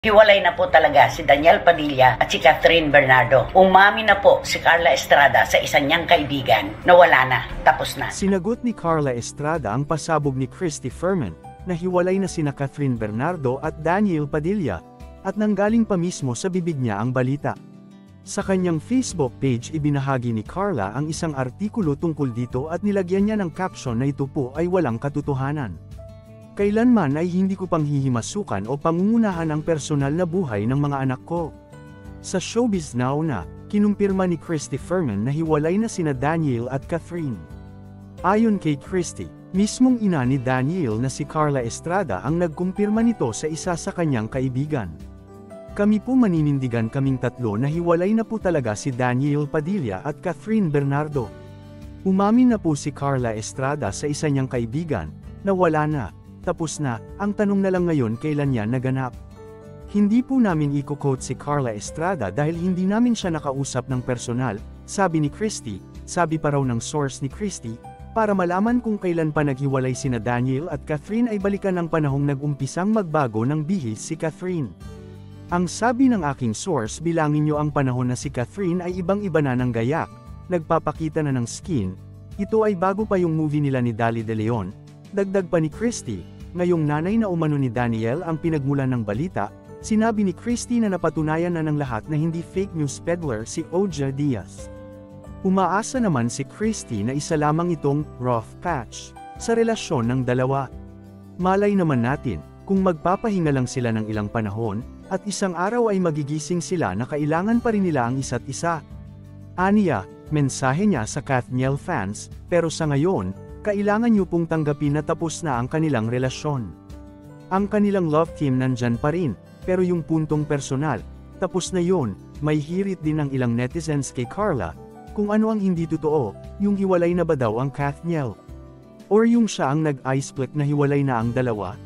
Hiwalay na po talaga si Daniel Padilla at si Catherine Bernardo. Umami na po si Carla Estrada sa isa niyang kaibigan na wala na, tapos na. Sinagot ni Carla Estrada ang pasabog ni Christy Fermin, na hiwalay na sina Catherine Bernardo at Daniel Padilla, at nanggaling pa mismo sa bibig niya ang balita. Sa kanyang Facebook page ibinahagi ni Carla ang isang artikulo tungkol dito at nilagyan niya ng caption na ito po ay walang katotohanan. Kailanman ay hindi ko pang hihimasukan o pangungunahan ang personal na buhay ng mga anak ko. Sa Showbiz Now na, kinumpirma ni Christy Fermin na hiwalay na sina Daniel at Catherine. Ayon kay Christy, mismong ina ni Daniel na si Carla Estrada ang nagkumpirma nito sa isa sa kanyang kaibigan. Kami po maninindigan kaming tatlo na hiwalay na po talaga si Daniel Padilla at Catherine Bernardo. Umamin na po si Carla Estrada sa isa niyang kaibigan, na wala na. Tapos na, ang tanong na lang ngayon kailan yan naganap. Hindi po namin i-quote si Carla Estrada dahil hindi namin siya nakausap ng personal, sabi ni Christy, sabi pa raw ng source ni Christy, para malaman kung kailan pa naghiwalay sina Daniel at Catherine ay balikan ang panahong nag-umpisang magbago ng bihis si Catherine. Ang sabi ng aking source, bilangin nyo ang panahon na si Catherine ay ibang-iba na ng gayak, nagpapakita na ng skin, ito ay bago pa yung movie nila ni Dali De Leon. Dagdag pa ni Christy, ngayong nanay na umano ni Daniel ang pinagmulan ng balita, sinabi ni Christy na napatunayan na ng lahat na hindi fake news peddler si Oja Diaz. Umaasa naman si Christy na isa lamang itong rough patch sa relasyon ng dalawa. Malay naman natin, kung magpapahinga lang sila ng ilang panahon, at isang araw ay magigising sila na kailangan pa rin nila ang isa't isa. Aniya, mensahe niya sa Kathniel fans, pero sa ngayon, kailangan niyo pong tanggapin na tapos na ang kanilang relasyon. Ang kanilang love team nandyan pa rin, pero yung puntong personal, tapos na yun. May hirit din ng ilang netizens kay Carla, kung ano ang hindi totoo, yung hiwalay na ba daw ang Kathniel? Or yung siya ang nag-ice split na hiwalay na ang dalawa?